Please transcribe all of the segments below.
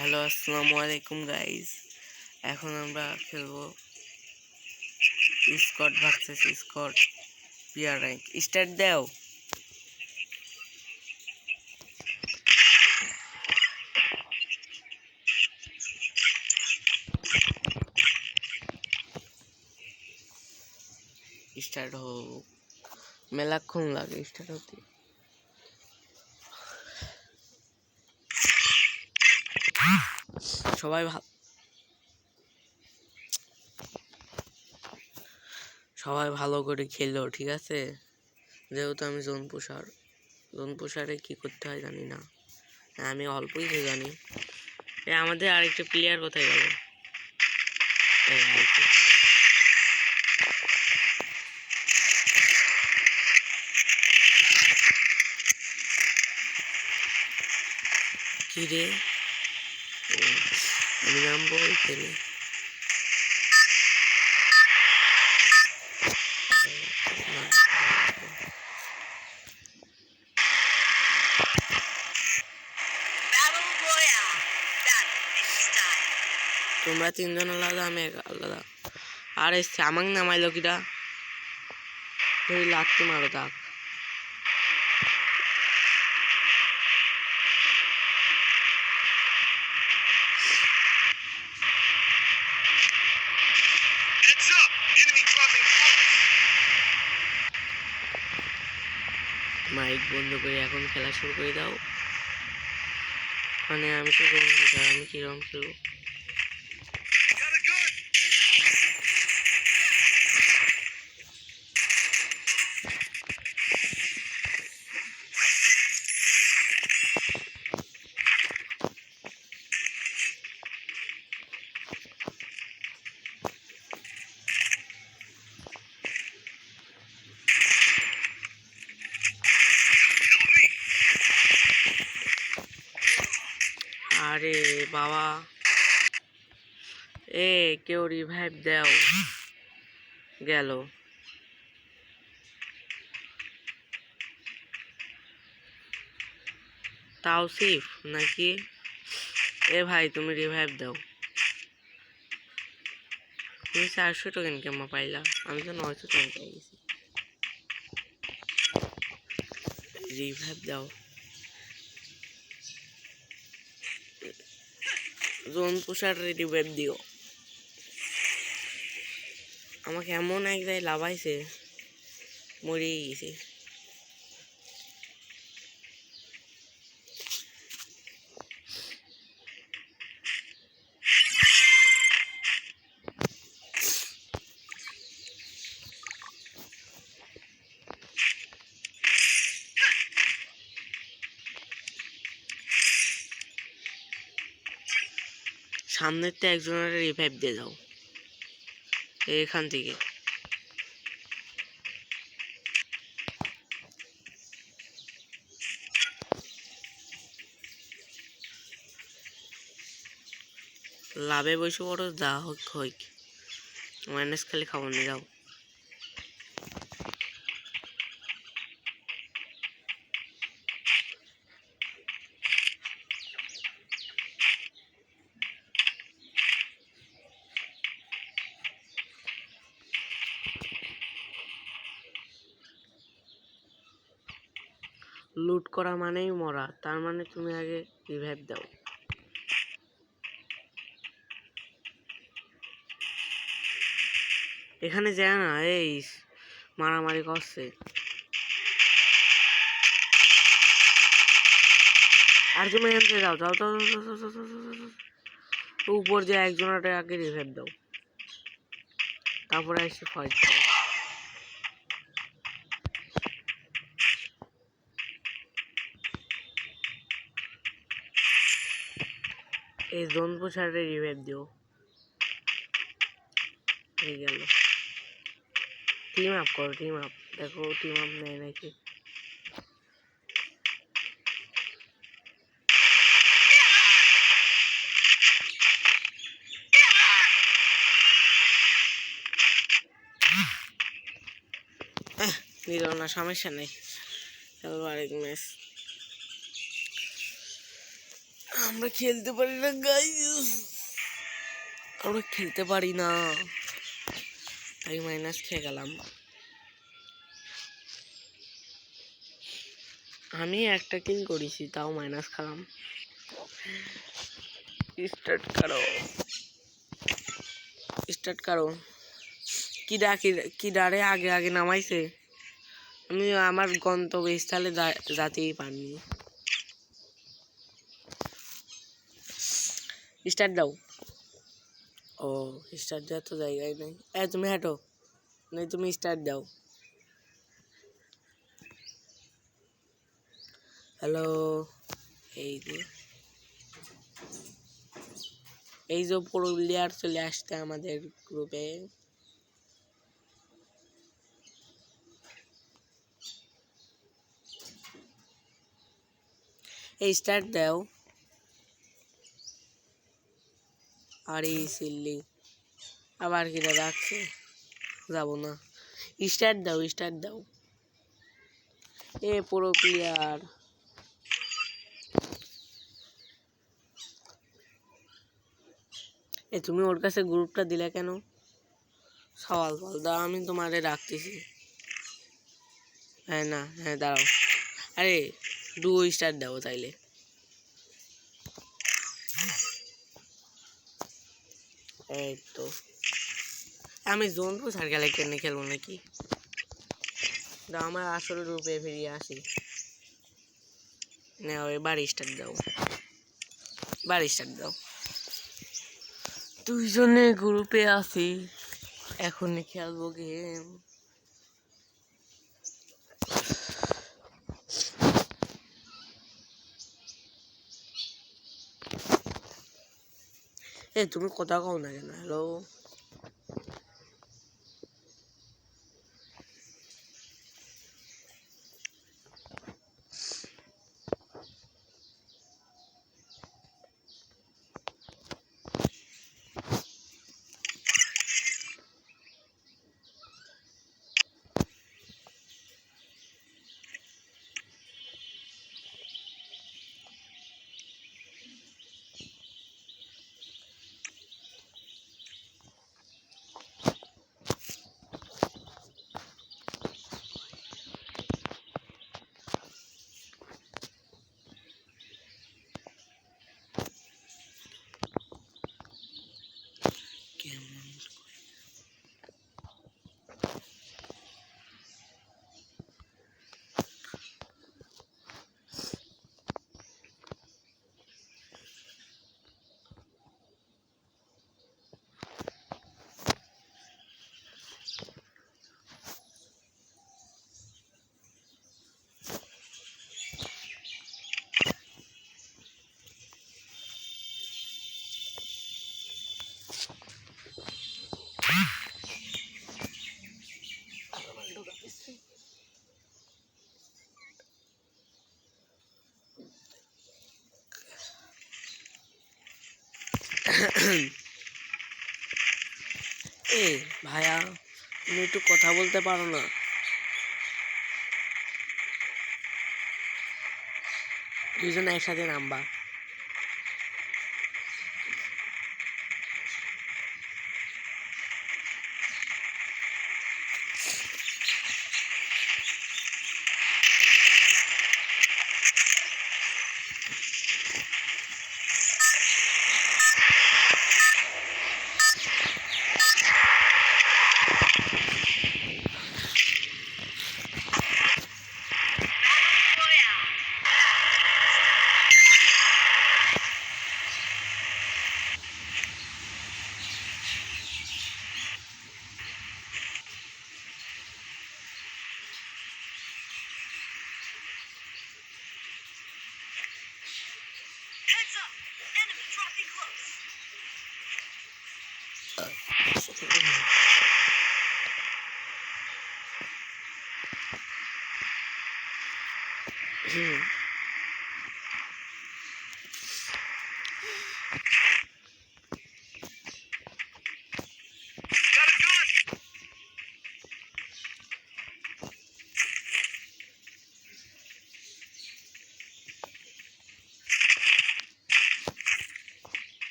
Hello আসসালামু আলাইকুম guys. এখন আমরা খেলবো Scott versus Scott pair rank. Start দাও। স্টার্ট হোক, মেলাক্ষণ লাগে স্টার্ট হতে। সবাই ভালো করে খেলো, ঠিক আছে? যেহেতু আমি জোন পুষারে কি করতে হয় জানি না, আমি অল্প কিছু জানি। আমাদের আরেকটা প্লেয়ার কোথায় গেল? কি রে, আমি নামবো এখানে। তোমরা তিনজন আলাদা, আমি আলাদা। আরে আমাক নামাইলো কিরা? ধরে লাগতে মারো তাক। মাইক বন্ধ করে এখন খেলা শুরু করে দাও। মানে আমি তো আমি কিরকম খেলবো? আরে বাবা, কেউ রিভাইভ দাও। গেল তাওসিফ নাকি? ভাই তুমি রিভাইভ দাও। তুমি 400 টোকেন কেমন পাইলা? আমি তো 900 টোকেন পাই গেছি। রিভাইভ দাও। জোন পুষার রিভাইভ দিও। আমাকে এমন এক জায়গায় লাভাইছে, মরেই গেছে। সামনের তো একজনের রিভাইভ দিয়ে যাও এখান থেকে। লাভে বসে পড়ো, যা হোক হোক, মাইনাস খালি খাবার নিয়ে যাও। লুট করা মানেই মরা, তার মানে তুমি আগে রিভাইভ দাও। এখানে যায় না, এই মারামারি করছে। আর তুমি এখানে যাও যাও যাও উপর যে একজনটা আগে রিভাইভ দাও, তারপরে এসে ফাইট দাও। এই জোন পুষারে রিভাইভ দিও। হয়ে গেল। টিম আপ করো, টিম আপ। দেখো টিম আপ নেয় নাকি। নিল না, সমস্যা নেই, খেলবো আরেক ম্যাচ। আমরা খেলতে পারি না গাইস, আমরা খেলতে পারি না, তাই মাইনাস খেয়ে গেলাম। আমি একটা কিল করেছি, তাও মাইনাস খেলাম। স্টার্ট করো, স্টার্ট করো। কি ডারে আগে আগে নামাইছে, আমি আমার গন্তব্যস্থলে যেতেই পারিনি। স্টার্ট দাও। ও স্টার্ট দেওয়ার তো জায়গায় নেই। তুমি হাঁটো, নেই তুমি স্টার্ট দাও। হ্যালো, এই যে পুরুলিয়ার চলে আসতে আমাদের গ্রুপে। এই স্টার্ট দাও। আর এই সিল্লি আবার কিনা রাখছে, যাবো না। স্টার্ট দাও, স্টার্ট দাও। এ পুরো প্লেয়ার, তুমি ওর কাছে গ্রুপটা দিলে কেন? সওয়াল বল দাও, আমি তোমারে রাখতেছি। হ্যাঁ না, হ্যাঁ দাঁড়াও, আরে ডুও স্টার্ট দাও তাইলে। এই তো আমি জোনপুর সার্কেলে কেন খেলবো নাকি? দাও আমার আসল রূপে ফিরিয়ে আসি। নাও এবার স্টার্ট দাও, এবার স্টার্ট দাও। দুইজনে গ্রুপে আছি, এখনই খেলবো গেম। তুমি কথা কও না কেন? হ্যালো, এ ভাইয়া তুমি একটু কথা বলতে পারো না? দুইজনে একসাথে নামবা।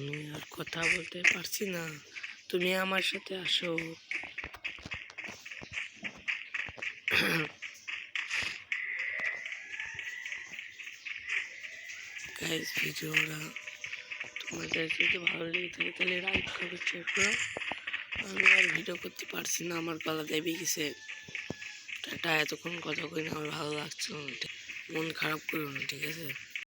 আমি আর কথা বলতে পারছি না, তুমি আমার সাথে আসো। গাইস ভিডিওটা তোমাদের যদি ভালো লেগে থাকে তাহলে লাইক করো, শেয়ার করো। আমি আর ভিডিও করতে পারছি না, আমার গলা দেবে গেছে। টাটা, এতক্ষণ কথা কই না, আমার ভালো লাগছে না, মন খারাপ করো না, ঠিক আছে।